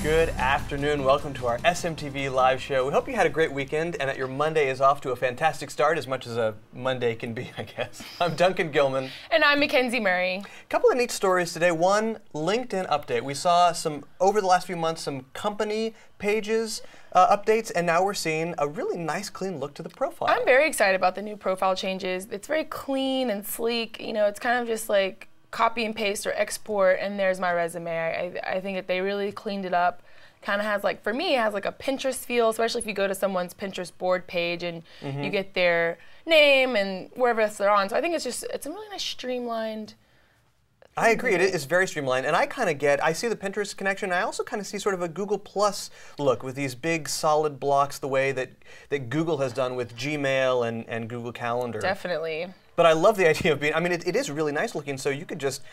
Good afternoon. Welcome to our SMTV live show. We hope you had a great weekend and that your Monday is off to a fantastic start, as much as a Monday can be, I guess. I'm Duncan Gilman. And I'm Mackenzie Murray. A couple of neat stories today. One, LinkedIn update. We saw over the last few months, some company pages updates, and now we're seeing a really nice, clean look to the profile. I'm very excited about the new profile changes. It's very clean and sleek. You know, it's kind of just like copy and paste or export, and there's my resume. I think that they really cleaned it up. Kind of has, like, for me, it has like a Pinterest feel, especially if you go to someone's Pinterest board page and you get their name and wherever else they're on. So I think it's a really nice streamlined. I agree. It is very streamlined, and I see the Pinterest connection. I also kind of see sort of a Google Plus look with these big solid blocks, the way that Google has done with Gmail and Google Calendar. Definitely. But I love the idea of being, I mean, it is really nice looking, so you could just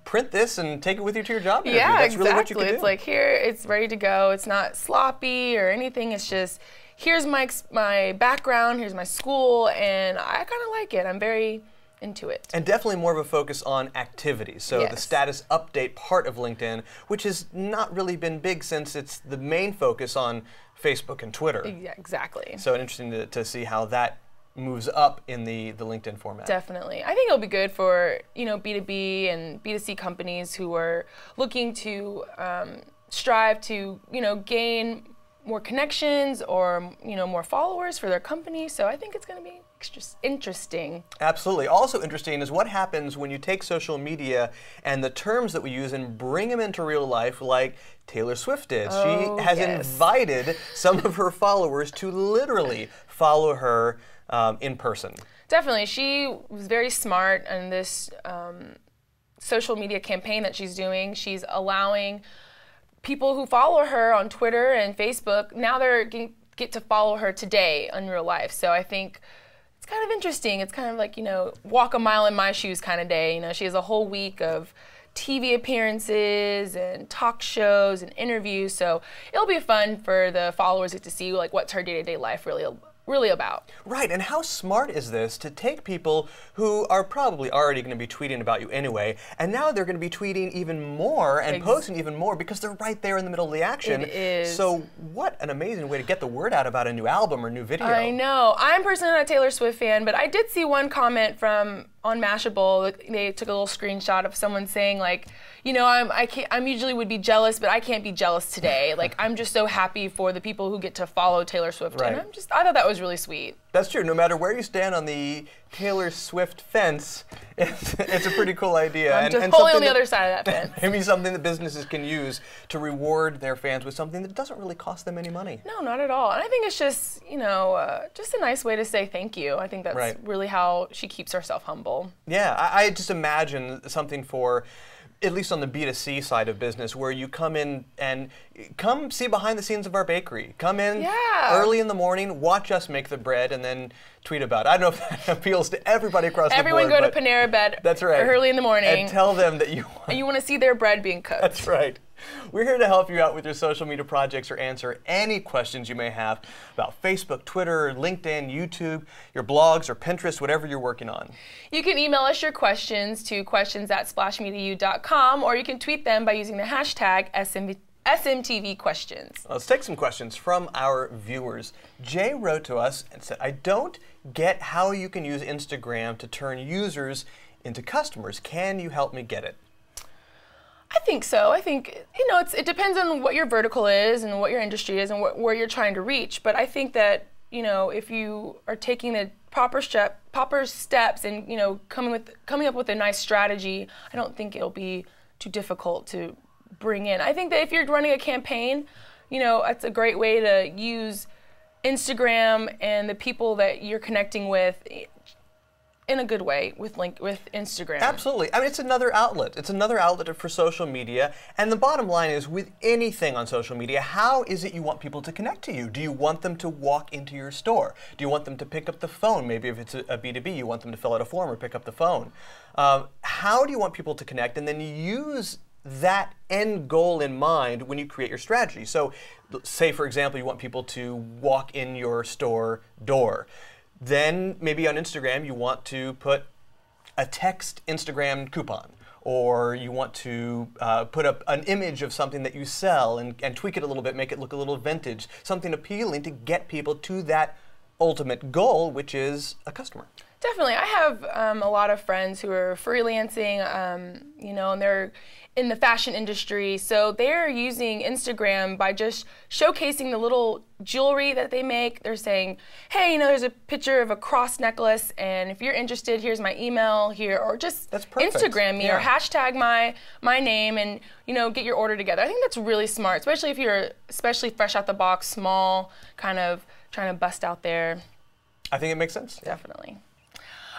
print this and take it with you to your job interview. Yeah, That's exactly. Really what you could do. It's like, here, it's ready to go. It's not sloppy or anything. It's just, here's my background, here's my school, and I kind of like it. I'm very into it. And definitely more of a focus on activities. So Yes. the status update part of LinkedIn, which has not really been big since it's the main focus on Facebook and Twitter. Yeah, exactly. So interesting to see how that moves up in the LinkedIn format. Definitely. I think it'll be good for, you know, B2B and B2C companies who are looking to strive to, you know, gain more connections or, you know, more followers for their company. So I think it's going to be interesting. Absolutely. Also interesting is what happens when you take social media and the terms that we use and bring them into real life, like Taylor Swift did. Oh, she has yes. invited some of her followers to literally follow her in person. Definitely. She was very smart in this social media campaign that she's doing. She's allowing people who follow her on Twitter and Facebook, now they're get to follow her today in real life. So I think it's kind of interesting. It's kind of like, you know, walk a mile in my shoes kind of day. You know, she has a whole week of TV appearances and talk shows and interviews. So it'll be fun for the followers to see, like, what's her day-to-day life really about. Right, and how smart is this to take people who are probably already going to be tweeting about you anyway, and now they're going to be tweeting even more and posting even more because they're right there in the middle of the action. It is. So what an amazing way to get the word out about a new album or new video. I know. I'm personally not a Taylor Swift fan, but I did see one comment on Mashable. They took a little screenshot of someone saying, like, you know, I'm usually would be jealous, but I can't be jealous today. Like, I'm just so happy for the people who get to follow Taylor Swift. Right. And I thought that was really sweet. That's true. No matter where you stand on the Taylor Swift fence, it's a pretty cool idea. I'm just totally on the other side of that fence. Maybe something that businesses can use to reward their fans with something that doesn't really cost them any money. No, not at all. And I think it's just, you know, just a nice way to say thank you. I think that's really how she keeps herself humble. Yeah, I just imagine something for, at least on the B2C side of business, where you come in and come see behind the scenes of our bakery. Come in early in the morning, watch us make the bread, and then tweet about it. I don't know if that appeals to everybody across the board. Everyone go to Panera Bread early in the morning. And tell them that you want to see their bread being cooked. That's right. We're here to help you out with your social media projects or answer any questions you may have about Facebook, Twitter, LinkedIn, YouTube, your blogs, or Pinterest, whatever you're working on. You can email us your questions to questions@splashmediau.com, or you can tweet them by using the hashtag SMTV questions. Let's take some questions from our viewers. Jay wrote to us and said, I don't get how you can use Instagram to turn users into customers. Can you help me get it? I think so. I think, you know, it depends on what your vertical is and what your industry is and where you're trying to reach. But I think that, you know, if you are taking the proper steps and, you know, coming up with a nice strategy, I don't think it'll be too difficult to bring in. I think that if you're running a campaign, you know, it's a great way to use Instagram and the people that you're connecting with in a good way with Instagram. Absolutely. I mean, it's another outlet. It's another outlet for social media. And the bottom line is, with anything on social media, how is it you want people to connect to you? Do you want them to walk into your store? Do you want them to pick up the phone? Maybe if it's a B2B, you want them to fill out a form or pick up the phone. How do you want people to connect? And then you use that end goal in mind when you create your strategy. So say, for example, you want people to walk in your store door. Then maybe on Instagram you want to put a text Instagram coupon or you want to put up an image of something that you sell and tweak it a little bit, make it look a little vintage, something appealing to get people to that ultimate goal, which is a customer. Definitely. I have a lot of friends who are freelancing, you know, and they're in the fashion industry. So they're using Instagram by just showcasing the little jewelry that they make. They're saying, hey, you know, there's a picture of a cross necklace, and if you're interested, here's my email here, or just Instagram me or hashtag my name and, you know, get your order together. I think that's really smart, especially if you're fresh out the box, small, kind of trying to bust out there. I think it makes sense. Definitely.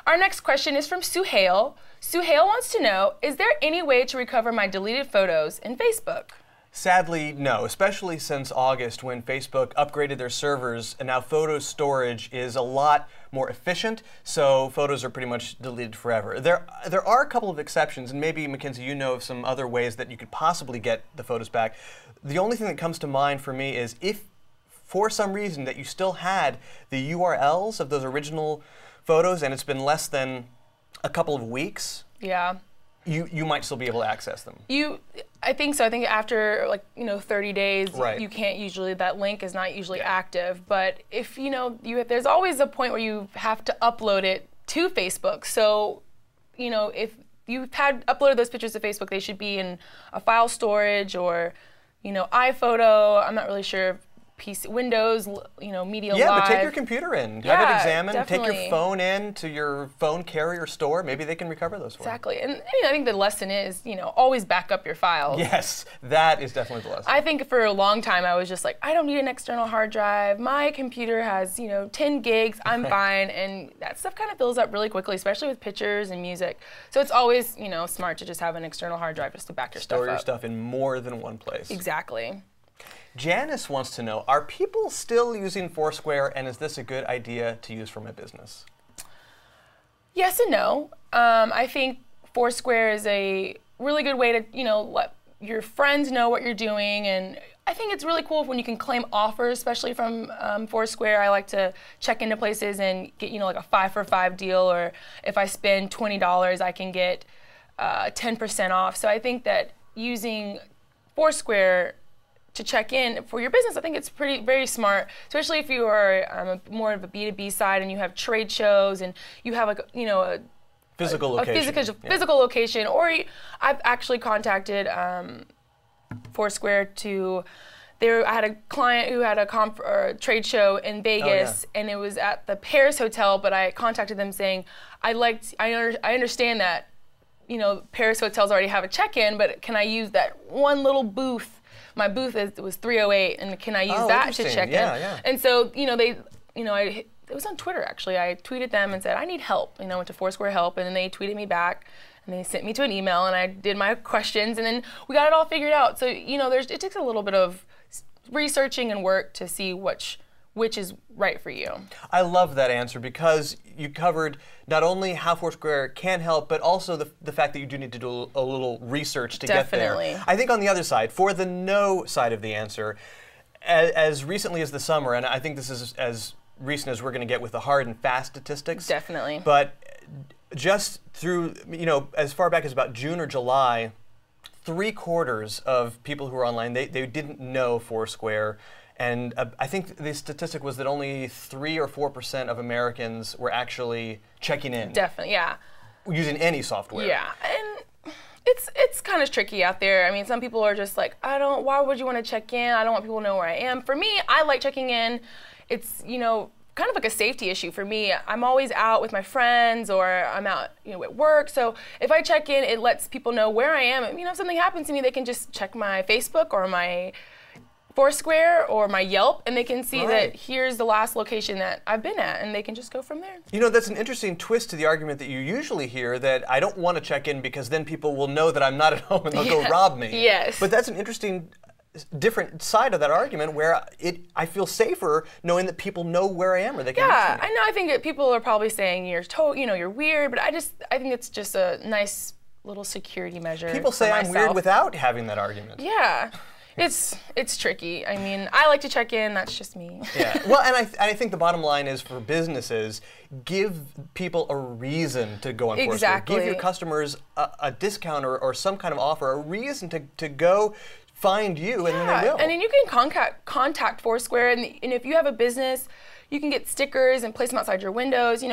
Our next question is from Suhail. Suhail wants to know, is there any way to recover my deleted photos in Facebook? Sadly, no, especially since August when Facebook upgraded their servers and now photo storage is a lot more efficient, so photos are pretty much deleted forever. There are a couple of exceptions, and maybe, Mackenzie, you know of some other ways that you could possibly get the photos back. The only thing that comes to mind for me is if, for some reason, that you still had the URLs of those original photos and it's been less than a couple of weeks, you might still be able to access them. I think so. I think after, like, you know, 30 days, you can't usually, that link is not usually active. But if, you know, there's always a point where you have to upload it to Facebook. So, you know, if you've uploaded those pictures to Facebook, they should be in a file storage or, you know, iPhoto. I'm not really sure. Windows, you know, Media Live. Yeah, but take your computer in, have it examined, take your phone in to your phone carrier store. Maybe they can recover those for you. Exactly, and you know, I think the lesson is, you know, always back up your files. Yes, that is definitely the lesson. I think for a long time I was just like, I don't need an external hard drive. My computer has, you know, 10 gigs, I'm fine, and that stuff kind of fills up really quickly, especially with pictures and music. So it's always, you know, smart to just have an external hard drive just to back your stuff up. Store your stuff in more than one place. Exactly. Janice wants to know, are people still using Foursquare, and is this a good idea to use for my business? Yes and no. I think Foursquare is a really good way to, you know, let your friends know what you're doing, and I think it's really cool when you can claim offers, especially from Foursquare. I like to check into places and get, you know, like a 5-for-5 deal, or if I spend $20, I can get 10% off. So I think that using Foursquare to check in for your business, I think it's very smart, especially if you are more of a B2B side and you have trade shows and you have, like, you know, a physical location. Or I've actually contacted Foursquare to. I had a client who had a trade show in Vegas, and it was at the Paris Hotel. But I contacted them saying, I understand that, you know, Paris hotels already have a check-in, but can I use that one little booth? My booth was 308, and can I use that to check in? Yeah. And so, you know, it was on Twitter actually. I tweeted them and said, I need help. You know, went to Foursquare help, and then they tweeted me back, and they sent me to an email, and I did my questions, and then we got it all figured out. So, you know, it takes a little bit of researching and work to see which is right for you. I love that answer because you covered not only how Foursquare can help, but also the fact that you do need to do a little research to get there. I think on the other side, for the no side of the answer, as recently as the summer, and I think this is as recent as we're going to get with the hard and fast statistics. Definitely. But just through, you know, as far back as about June or July, 3/4 of people who were online, they didn't know Foursquare. And I think the statistic was that only 3 or 4% of Americans were actually checking in. Definitely, yeah. Using any software. Yeah, and it's kind of tricky out there. I mean, some people are just like, why would you want to check in? I don't want people to know where I am. For me, I like checking in. It's, you know, kind of like a safety issue for me. I'm always out with my friends, or I'm out, you know, at work. So if I check in, it lets people know where I am. You know, if something happens to me, they can just check my Facebook or my Foursquare or my Yelp, and they can see that here's the last location that I've been at, and they can just go from there. You know, that's an interesting twist to the argument that you usually hear, that I don't want to check in because then people will know that I'm not at home and they'll go rob me. Yes. But that's an interesting, different side of that argument where I feel safer knowing that people know where I am or they can reach me. I know. I think that people are probably saying you're weird, but I think it's just a nice little security measure. People say I'm weird without having that argument. Yeah. It's tricky. I mean, I like to check in. That's just me. Yeah. Well, and I think the bottom line is for businesses, give people a reason to go on Foursquare. Exactly. Give your customers a discount or some kind of offer, a reason to go find you, and then they will. And then you can contact Foursquare, and if you have a business, you can get stickers and place them outside your windows.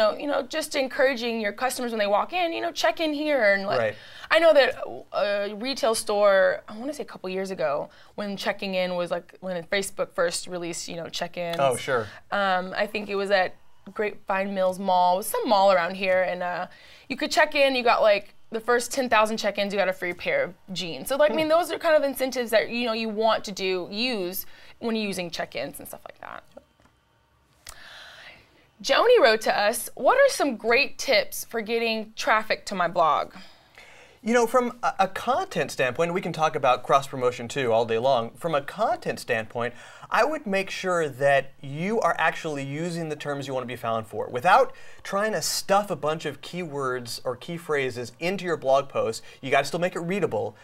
Just encouraging your customers when they walk in. Check in here and Right. I know that a retail store, I want to say a couple years ago, when checking in was like when Facebook first released, check-ins. Oh, sure. I think it was at Grapevine Mills Mall. It was some mall around here, and you could check in. You got like the first 10,000 check-ins, you got a free pair of jeans. So, I mean, those are kind of incentives that you want to use when you're using check-ins and stuff like that. Joni wrote to us, what are some great tips for getting traffic to my blog? From a content standpoint, we can talk about cross-promotion too all day long. From a content standpoint, I would make sure that you are actually using the terms you want to be found for. Without trying to stuff a bunch of keywords or key phrases into your blog post, you got to still make it readable.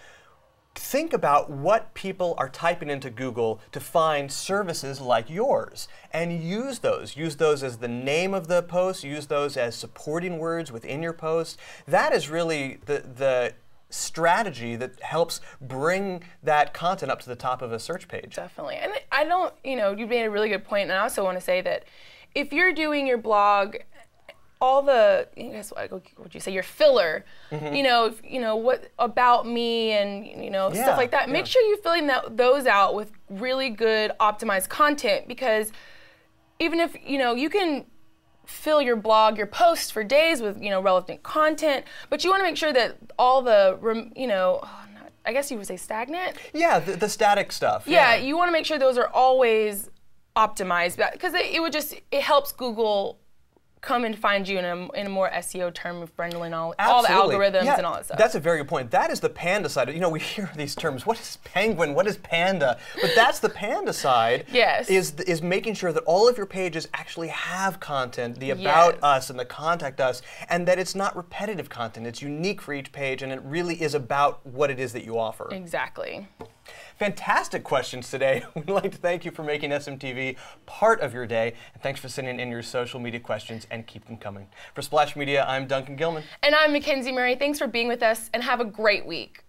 Think about what people are typing into Google to find services like yours, and use those. Use those as the name of the post, use those as supporting words within your post. That is really the strategy that helps bring that content up to the top of a search page. Definitely. And I don't, you made a really good point, and I also want to say that if you're doing your blog, all the, what would you say, your filler, what about me and, stuff like that. Make sure you're filling those out with really good optimized content, because even if, you can fill your blog, your posts for days with, relevant content, but you want to make sure that all the, I guess you would say stagnant? Yeah, the static stuff. Yeah, you want to make sure those are always optimized, because it helps Google come and find you in a more SEO term friendly and all the algorithms and all that stuff. That's a very good point. That is the panda side. We hear these terms. What is penguin? What is panda? But that's the panda side. Yes. Is making sure that all of your pages actually have content, the about us and the contact us, and that it's not repetitive content. It's unique for each page, and it really is about what it is that you offer. Exactly. Fantastic questions today. We'd like to thank you for making SMTV part of your day, and thanks for sending in your social media questions, and keep them coming. For Splash Media, I'm Duncan Gilman. And I'm Mackenzie Murray. Thanks for being with us, and have a great week.